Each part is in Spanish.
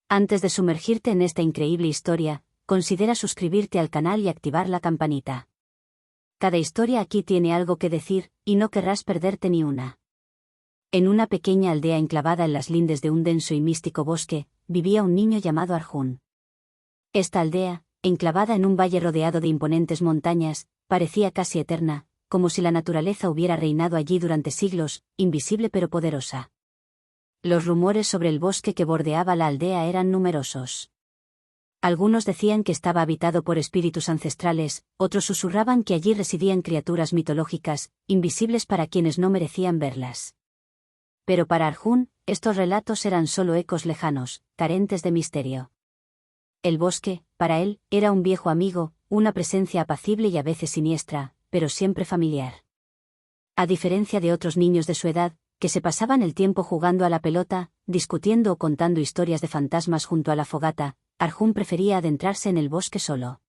Antes de sumergirte en esta increíble historia, considera suscribirte al canal y activar la campanita. Cada historia aquí tiene algo que decir, y no querrás perderte ni una. En una pequeña aldea enclavada en las lindes de un denso y místico bosque, vivía un niño llamado Arjun. Esta aldea, enclavada en un valle rodeado de imponentes montañas, parecía casi eterna, como si la naturaleza hubiera reinado allí durante siglos, invisible pero poderosa. Los rumores sobre el bosque que bordeaba la aldea eran numerosos. Algunos decían que estaba habitado por espíritus ancestrales, otros susurraban que allí residían criaturas mitológicas, invisibles para quienes no merecían verlas. Pero para Arjun, estos relatos eran solo ecos lejanos, carentes de misterio. El bosque, para él, era un viejo amigo, una presencia apacible y a veces siniestra, pero siempre familiar. A diferencia de otros niños de su edad, que se pasaban el tiempo jugando a la pelota, discutiendo o contando historias de fantasmas junto a la fogata, Arjun prefería adentrarse en el bosque solo.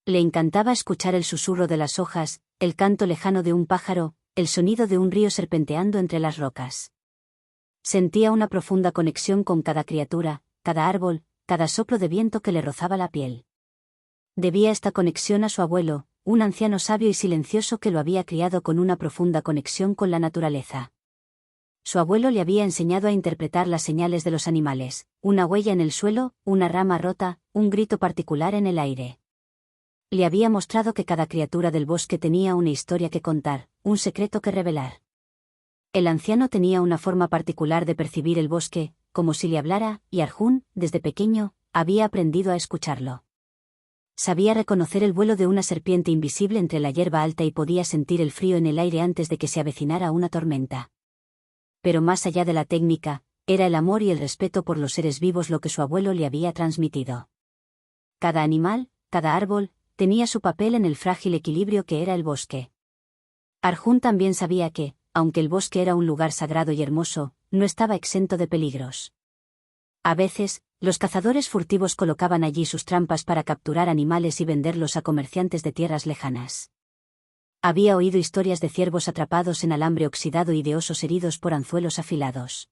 Le encantaba escuchar el susurro de las hojas, el canto lejano de un pájaro, el sonido de un río serpenteando entre las rocas. Sentía una profunda conexión con cada criatura, cada árbol, cada soplo de viento que le rozaba la piel. Debía esta conexión a su abuelo, un anciano sabio y silencioso que lo había criado con una profunda conexión con la naturaleza. Su abuelo le había enseñado a interpretar las señales de los animales, una huella en el suelo, una rama rota, un grito particular en el aire. Le había mostrado que cada criatura del bosque tenía una historia que contar, un secreto que revelar. El anciano tenía una forma particular de percibir el bosque, como si le hablara, y Arjun, desde pequeño, había aprendido a escucharlo. Sabía reconocer el vuelo de una serpiente invisible entre la hierba alta y podía sentir el frío en el aire antes de que se avecinara una tormenta. Pero más allá de la técnica, era el amor y el respeto por los seres vivos lo que su abuelo le había transmitido. Cada animal, cada árbol, tenía su papel en el frágil equilibrio que era el bosque. Arjun también sabía que, aunque el bosque era un lugar sagrado y hermoso, no estaba exento de peligros. A veces, los cazadores furtivos colocaban allí sus trampas para capturar animales y venderlos a comerciantes de tierras lejanas. Había oído historias de ciervos atrapados en alambre oxidado y de osos heridos por anzuelos afilados.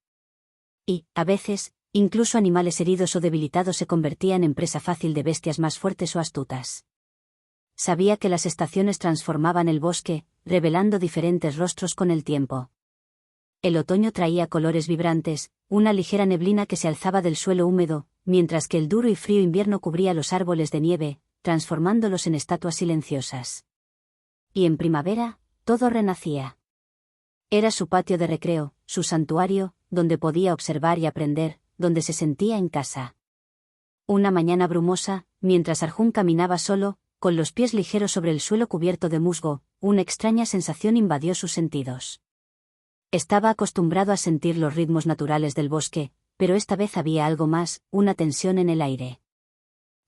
Y, a veces, incluso animales heridos o debilitados se convertían en presa fácil de bestias más fuertes o astutas. Sabía que las estaciones transformaban el bosque, revelando diferentes rostros con el tiempo. El otoño traía colores vibrantes, una ligera neblina que se alzaba del suelo húmedo, mientras que el duro y frío invierno cubría los árboles de nieve, transformándolos en estatuas silenciosas. Y en primavera, todo renacía. Era su patio de recreo, su santuario, donde podía observar y aprender, donde se sentía en casa. Una mañana brumosa, mientras Arjun caminaba solo, con los pies ligeros sobre el suelo cubierto de musgo, una extraña sensación invadió sus sentidos. Estaba acostumbrado a sentir los ritmos naturales del bosque, pero esta vez había algo más, una tensión en el aire.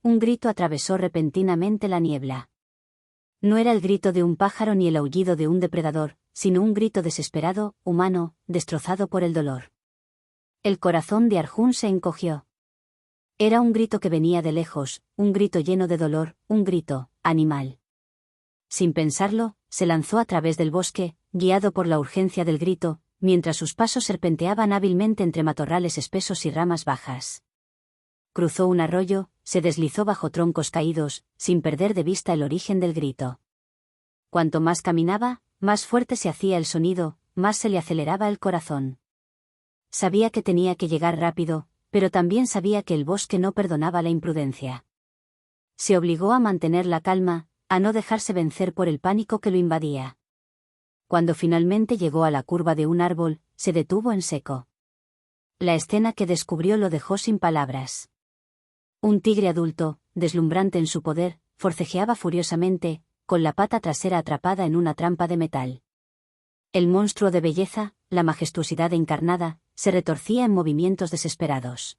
Un grito atravesó repentinamente la niebla. No era el grito de un pájaro ni el aullido de un depredador, sino un grito desesperado, humano, destrozado por el dolor. El corazón de Arjun se encogió. Era un grito que venía de lejos, un grito lleno de dolor, un grito animal. Sin pensarlo, se lanzó a través del bosque, guiado por la urgencia del grito, mientras sus pasos serpenteaban hábilmente entre matorrales espesos y ramas bajas. Cruzó un arroyo, se deslizó bajo troncos caídos, sin perder de vista el origen del grito. Cuanto más caminaba, más fuerte se hacía el sonido, más se le aceleraba el corazón. Sabía que tenía que llegar rápido, pero también sabía que el bosque no perdonaba la imprudencia. Se obligó a mantener la calma, a no dejarse vencer por el pánico que lo invadía. Cuando finalmente llegó a la curva de un árbol, se detuvo en seco. La escena que descubrió lo dejó sin palabras. Un tigre adulto, deslumbrante en su poder, forcejeaba furiosamente, con la pata trasera atrapada en una trampa de metal. El monstruo de belleza, la majestuosidad encarnada, se retorcía en movimientos desesperados.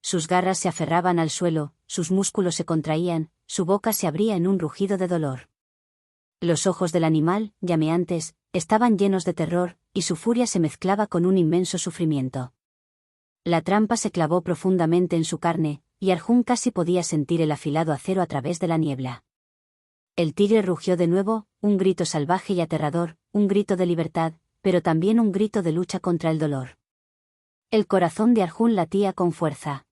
Sus garras se aferraban al suelo, sus músculos se contraían, su boca se abría en un rugido de dolor. Los ojos del animal, llameantes, estaban llenos de terror, y su furia se mezclaba con un inmenso sufrimiento. La trampa se clavó profundamente en su carne, y Arjun casi podía sentir el afilado acero a través de la niebla. El tigre rugió de nuevo, un grito salvaje y aterrador, un grito de libertad, pero también un grito de lucha contra el dolor. El corazón de Arjun latía con fuerza.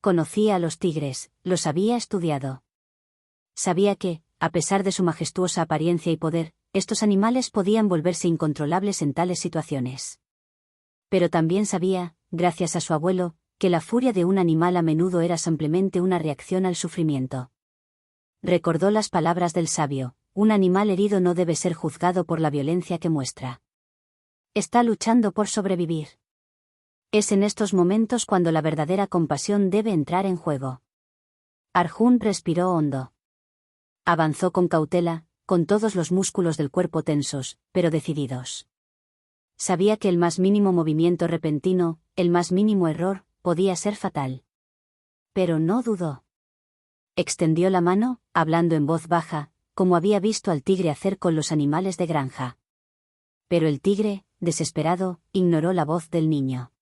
Conocía a los tigres, los había estudiado. Sabía que, a pesar de su majestuosa apariencia y poder, estos animales podían volverse incontrolables en tales situaciones. Pero también sabía, gracias a su abuelo, que la furia de un animal a menudo era simplemente una reacción al sufrimiento. Recordó las palabras del sabio: un animal herido no debe ser juzgado por la violencia que muestra. Está luchando por sobrevivir. Es en estos momentos cuando la verdadera compasión debe entrar en juego. Arjun respiró hondo. Avanzó con cautela, con todos los músculos del cuerpo tensos, pero decididos. Sabía que el más mínimo movimiento repentino, el más mínimo error, podía ser fatal. Pero no dudó. Extendió la mano, hablando en voz baja, como había visto al tigre hacer con los animales de granja. Pero el tigre, desesperado, ignoró la voz del niño.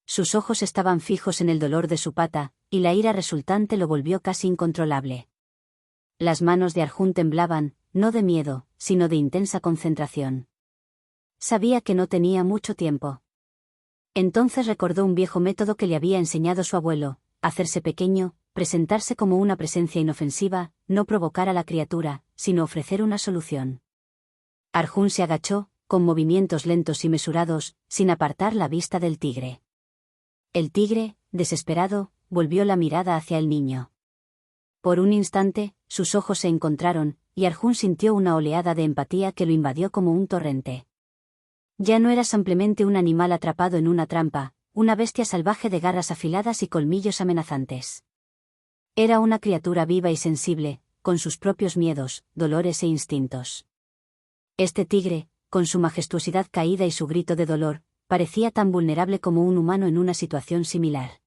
Sus ojos estaban fijos en el dolor de su pata, y la ira resultante lo volvió casi incontrolable. Las manos de Arjun temblaban, no de miedo, sino de intensa concentración. Sabía que no tenía mucho tiempo. Entonces recordó un viejo método que le había enseñado su abuelo: hacerse pequeño, presentarse como una presencia inofensiva, no provocar a la criatura, sino ofrecer una solución. Arjun se agachó, con movimientos lentos y mesurados, sin apartar la vista del tigre. El tigre, desesperado, volvió la mirada hacia el niño. Por un instante, sus ojos se encontraron, y Arjun sintió una oleada de empatía que lo invadió como un torrente. Ya no era simplemente un animal atrapado en una trampa, una bestia salvaje de garras afiladas y colmillos amenazantes. Era una criatura viva y sensible, con sus propios miedos, dolores e instintos. Este tigre, con su majestuosidad caída y su grito de dolor, parecía tan vulnerable como un humano en una situación similar.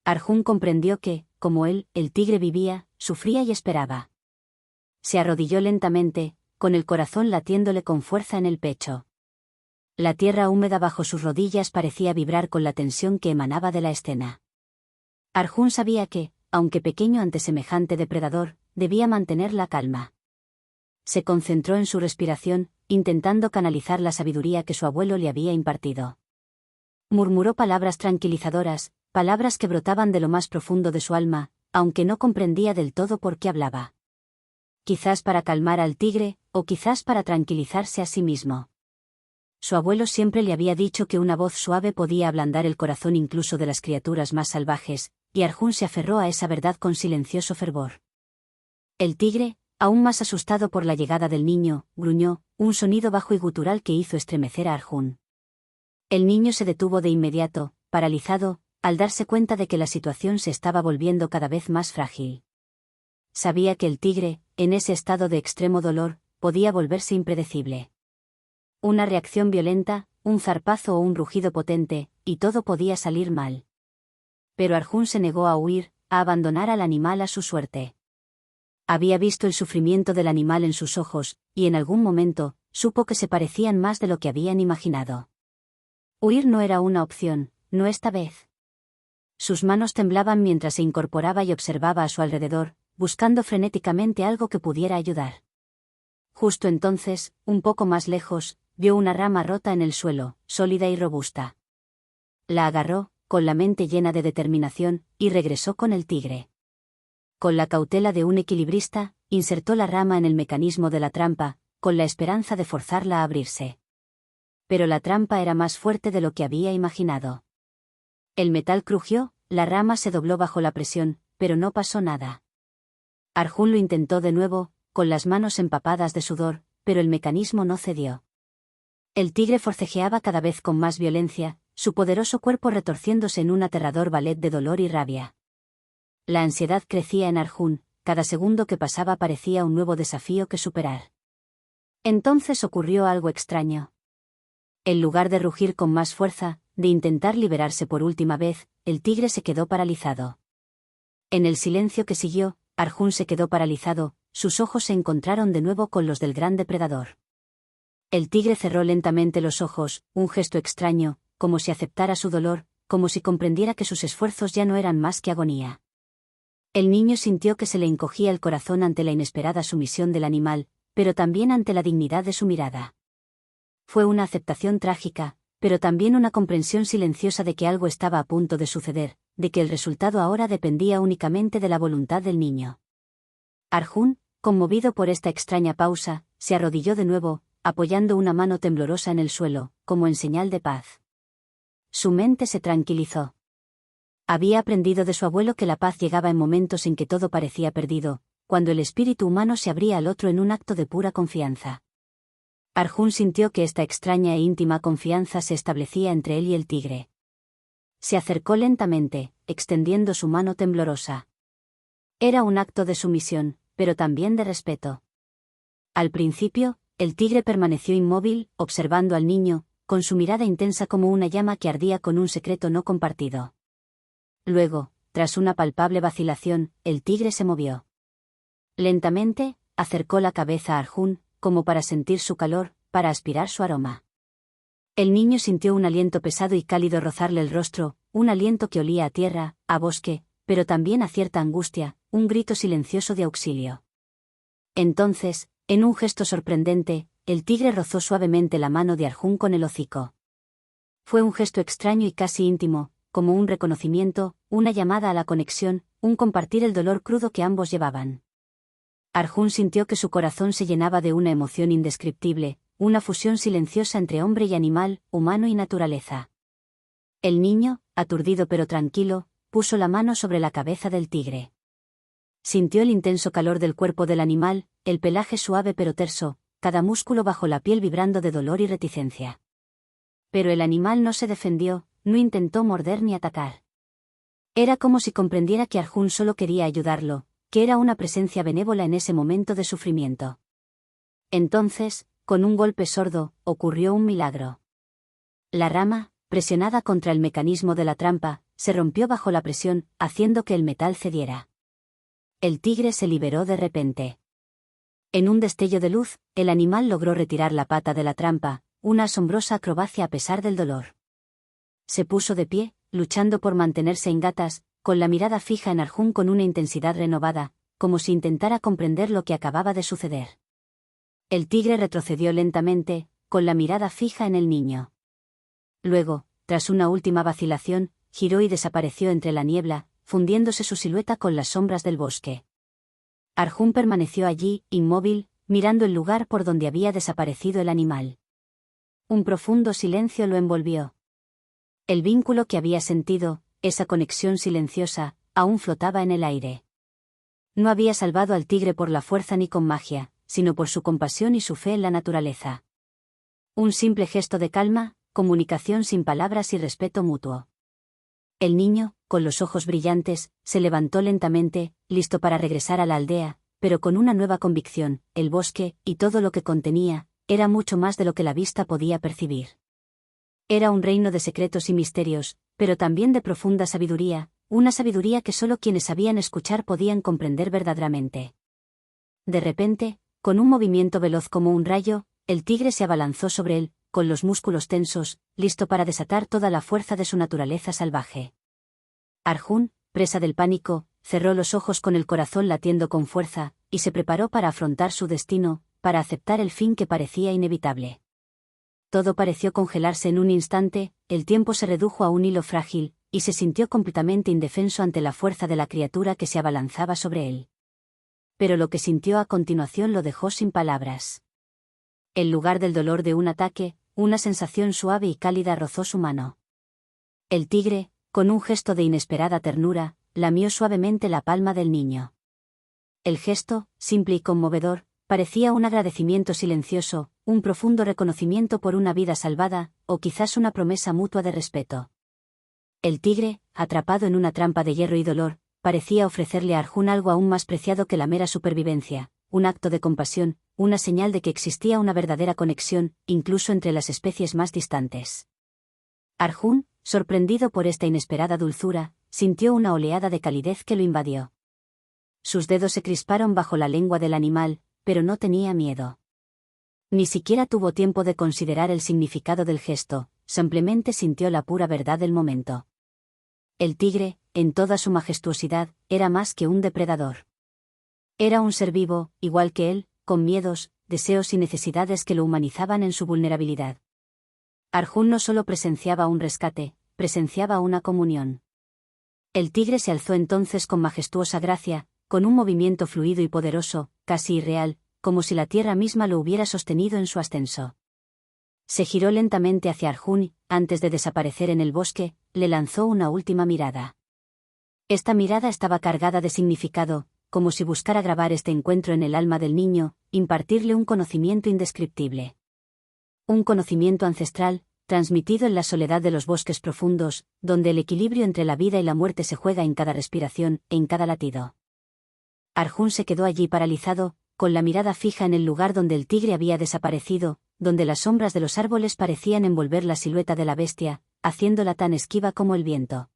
Arjun comprendió que, como él, el tigre vivía, sufría y esperaba. Se arrodilló lentamente, con el corazón latiéndole con fuerza en el pecho. La tierra húmeda bajo sus rodillas parecía vibrar con la tensión que emanaba de la escena. Arjun sabía que, aunque pequeño ante semejante depredador, debía mantener la calma. Se concentró en su respiración, intentando canalizar la sabiduría que su abuelo le había impartido. Murmuró palabras tranquilizadoras, palabras que brotaban de lo más profundo de su alma, aunque no comprendía del todo por qué hablaba. Quizás para calmar al tigre, o quizás para tranquilizarse a sí mismo. Su abuelo siempre le había dicho que una voz suave podía ablandar el corazón incluso de las criaturas más salvajes, y Arjun se aferró a esa verdad con silencioso fervor. El tigre, aún más asustado por la llegada del niño, gruñó, un sonido bajo y gutural que hizo estremecer a Arjun. El niño se detuvo de inmediato, paralizado, al darse cuenta de que la situación se estaba volviendo cada vez más frágil. Sabía que el tigre, en ese estado de extremo dolor, podía volverse impredecible. Una reacción violenta, un zarpazo o un rugido potente, y todo podía salir mal. Pero Arjun se negó a huir, a abandonar al animal a su suerte. Había visto el sufrimiento del animal en sus ojos, y en algún momento, supo que se parecían más de lo que habían imaginado. Huir no era una opción, no esta vez. Sus manos temblaban mientras se incorporaba y observaba a su alrededor, buscando frenéticamente algo que pudiera ayudar. Justo entonces, un poco más lejos, vio una rama rota en el suelo, sólida y robusta. La agarró, con la mente llena de determinación, y regresó con el tigre. Con la cautela de un equilibrista, insertó la rama en el mecanismo de la trampa, con la esperanza de forzarla a abrirse. Pero la trampa era más fuerte de lo que había imaginado. El metal crujió, la rama se dobló bajo la presión, pero no pasó nada. Arjun lo intentó de nuevo, con las manos empapadas de sudor, pero el mecanismo no cedió. El tigre forcejeaba cada vez con más violencia, su poderoso cuerpo retorciéndose en un aterrador ballet de dolor y rabia. La ansiedad crecía en Arjun, cada segundo que pasaba parecía un nuevo desafío que superar. Entonces ocurrió algo extraño. En lugar de rugir con más fuerza, de intentar liberarse por última vez, el tigre se quedó paralizado. En el silencio que siguió, Arjun se quedó paralizado, sus ojos se encontraron de nuevo con los del gran depredador. El tigre cerró lentamente los ojos, un gesto extraño, como si aceptara su dolor, como si comprendiera que sus esfuerzos ya no eran más que agonía. El niño sintió que se le encogía el corazón ante la inesperada sumisión del animal, pero también ante la dignidad de su mirada. Fue una aceptación trágica, pero también una comprensión silenciosa de que algo estaba a punto de suceder, de que el resultado ahora dependía únicamente de la voluntad del niño. Arjun, conmovido por esta extraña pausa, se arrodilló de nuevo, apoyando una mano temblorosa en el suelo, como en señal de paz. Su mente se tranquilizó. Había aprendido de su abuelo que la paz llegaba en momentos en que todo parecía perdido, cuando el espíritu humano se abría al otro en un acto de pura confianza. Arjun sintió que esta extraña e íntima confianza se establecía entre él y el tigre. Se acercó lentamente, extendiendo su mano temblorosa. Era un acto de sumisión, pero también de respeto. Al principio, el tigre permaneció inmóvil, observando al niño, con su mirada intensa como una llama que ardía con un secreto no compartido. Luego, tras una palpable vacilación, el tigre se movió. Lentamente, acercó la cabeza a Arjun, como para sentir su calor, para aspirar su aroma. El niño sintió un aliento pesado y cálido rozarle el rostro, un aliento que olía a tierra, a bosque, pero también a cierta angustia, un grito silencioso de auxilio. Entonces, en un gesto sorprendente, el tigre rozó suavemente la mano de Arjun con el hocico. Fue un gesto extraño y casi íntimo, como un reconocimiento, una llamada a la conexión, un compartir el dolor crudo que ambos llevaban. Arjun sintió que su corazón se llenaba de una emoción indescriptible, una fusión silenciosa entre hombre y animal, humano y naturaleza. El niño, aturdido pero tranquilo, puso la mano sobre la cabeza del tigre. Sintió el intenso calor del cuerpo del animal, el pelaje suave pero terso, cada músculo bajo la piel vibrando de dolor y reticencia. Pero el animal no se defendió, no intentó morder ni atacar. Era como si comprendiera que Arjun solo quería ayudarlo, que era una presencia benévola en ese momento de sufrimiento. Entonces, con un golpe sordo, ocurrió un milagro. La rama, presionada contra el mecanismo de la trampa, se rompió bajo la presión, haciendo que el metal cediera. El tigre se liberó de repente. En un destello de luz, el animal logró retirar la pata de la trampa, una asombrosa acrobacia a pesar del dolor. Se puso de pie, luchando por mantenerse en gatas, con la mirada fija en Arjun con una intensidad renovada, como si intentara comprender lo que acababa de suceder. El tigre retrocedió lentamente, con la mirada fija en el niño. Luego, tras una última vacilación, giró y desapareció entre la niebla, fundiéndose su silueta con las sombras del bosque. Arjun permaneció allí, inmóvil, mirando el lugar por donde había desaparecido el animal. Un profundo silencio lo envolvió. El vínculo que había sentido, esa conexión silenciosa, aún flotaba en el aire. No había salvado al tigre por la fuerza ni con magia, sino por su compasión y su fe en la naturaleza. Un simple gesto de calma, comunicación sin palabras y respeto mutuo. El niño, con los ojos brillantes, se levantó lentamente, listo para regresar a la aldea, pero con una nueva convicción: el bosque, y todo lo que contenía, era mucho más de lo que la vista podía percibir. Era un reino de secretos y misterios, pero también de profunda sabiduría, una sabiduría que solo quienes sabían escuchar podían comprender verdaderamente. De repente, con un movimiento veloz como un rayo, el tigre se abalanzó sobre él, con los músculos tensos, listo para desatar toda la fuerza de su naturaleza salvaje. Arjun, presa del pánico, cerró los ojos con el corazón latiendo con fuerza, y se preparó para afrontar su destino, para aceptar el fin que parecía inevitable. Todo pareció congelarse en un instante, el tiempo se redujo a un hilo frágil, y se sintió completamente indefenso ante la fuerza de la criatura que se abalanzaba sobre él. Pero lo que sintió a continuación lo dejó sin palabras. En lugar del dolor de un ataque, una sensación suave y cálida rozó su mano. El tigre, con un gesto de inesperada ternura, lamió suavemente la palma del niño. El gesto, simple y conmovedor, parecía un agradecimiento silencioso, un profundo reconocimiento por una vida salvada, o quizás una promesa mutua de respeto. El tigre, atrapado en una trampa de hierro y dolor, parecía ofrecerle a Arjun algo aún más preciado que la mera supervivencia, un acto de compasión, una señal de que existía una verdadera conexión, incluso entre las especies más distantes. Arjun, sorprendido por esta inesperada dulzura, sintió una oleada de calidez que lo invadió. Sus dedos se crisparon bajo la lengua del animal, pero no tenía miedo. Ni siquiera tuvo tiempo de considerar el significado del gesto, simplemente sintió la pura verdad del momento. El tigre, en toda su majestuosidad, era más que un depredador. Era un ser vivo, igual que él, con miedos, deseos y necesidades que lo humanizaban en su vulnerabilidad. Arjun no solo presenciaba un rescate, presenciaba una comunión. El tigre se alzó entonces con majestuosa gracia, con un movimiento fluido y poderoso, casi irreal, como si la tierra misma lo hubiera sostenido en su ascenso. Se giró lentamente hacia Arjun y, antes de desaparecer en el bosque, le lanzó una última mirada. Esta mirada estaba cargada de significado, como si buscara grabar este encuentro en el alma del niño, impartirle un conocimiento indescriptible. Un conocimiento ancestral, transmitido en la soledad de los bosques profundos, donde el equilibrio entre la vida y la muerte se juega en cada respiración, en cada latido. Arjun se quedó allí paralizado, con la mirada fija en el lugar donde el tigre había desaparecido, donde las sombras de los árboles parecían envolver la silueta de la bestia, haciéndola tan esquiva como el viento.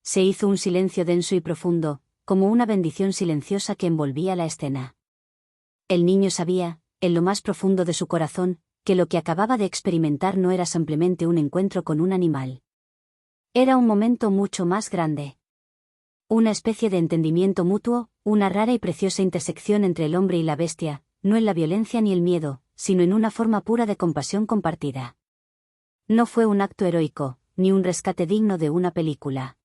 Se hizo un silencio denso y profundo, como una bendición silenciosa que envolvía la escena. El niño sabía, en lo más profundo de su corazón, que lo que acababa de experimentar no era simplemente un encuentro con un animal. Era un momento mucho más grande. Una especie de entendimiento mutuo, una rara y preciosa intersección entre el hombre y la bestia, no en la violencia ni el miedo, sino en una forma pura de compasión compartida. No fue un acto heroico, ni un rescate digno de una película.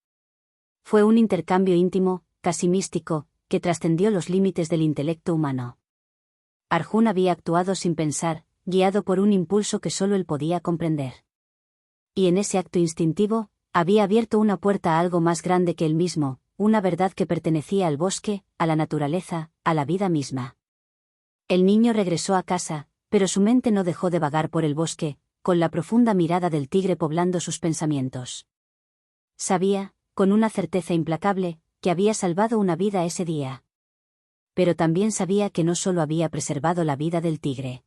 Fue un intercambio íntimo, casi místico, que trascendió los límites del intelecto humano. Arjun había actuado sin pensar, guiado por un impulso que solo él podía comprender. Y en ese acto instintivo, había abierto una puerta a algo más grande que él mismo, una verdad que pertenecía al bosque, a la naturaleza, a la vida misma. El niño regresó a casa, pero su mente no dejó de vagar por el bosque, con la profunda mirada del tigre poblando sus pensamientos. Sabía, con una certeza implacable, que había salvado una vida ese día. Pero también sabía que no solo había preservado la vida del tigre.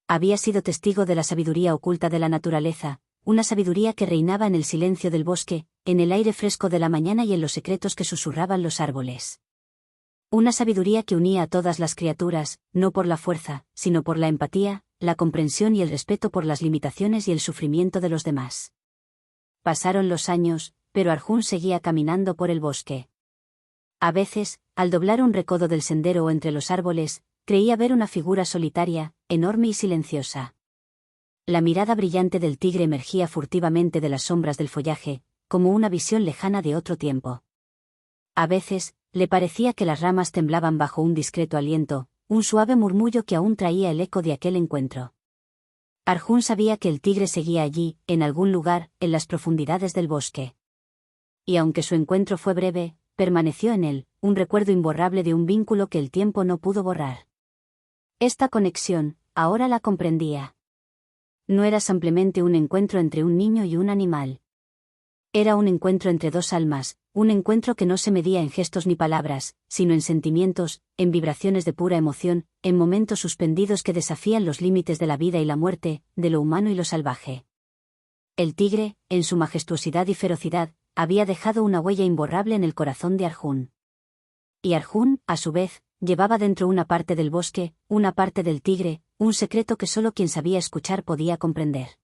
Había sido testigo de la sabiduría oculta de la naturaleza, una sabiduría que reinaba en el silencio del bosque, en el aire fresco de la mañana y en los secretos que susurraban los árboles. Una sabiduría que unía a todas las criaturas, no por la fuerza, sino por la empatía, la comprensión y el respeto por las limitaciones y el sufrimiento de los demás. Pasaron los años, pero Arjun seguía caminando por el bosque. A veces, al doblar un recodo del sendero o entre los árboles, creía ver una figura solitaria, enorme y silenciosa. La mirada brillante del tigre emergía furtivamente de las sombras del follaje, como una visión lejana de otro tiempo. A veces, le parecía que las ramas temblaban bajo un discreto aliento, un suave murmullo que aún traía el eco de aquel encuentro. Arjun sabía que el tigre seguía allí, en algún lugar, en las profundidades del bosque. Y aunque su encuentro fue breve, permaneció en él, un recuerdo imborrable de un vínculo que el tiempo no pudo borrar. Esta conexión, ahora la comprendía. No era simplemente un encuentro entre un niño y un animal. Era un encuentro entre dos almas, un encuentro que no se medía en gestos ni palabras, sino en sentimientos, en vibraciones de pura emoción, en momentos suspendidos que desafían los límites de la vida y la muerte, de lo humano y lo salvaje. El tigre, en su majestuosidad y ferocidad, había dejado una huella imborrable en el corazón de Arjun. Y Arjun, a su vez, llevaba dentro una parte del bosque, una parte del tigre, un secreto que solo quien sabía escuchar podía comprender.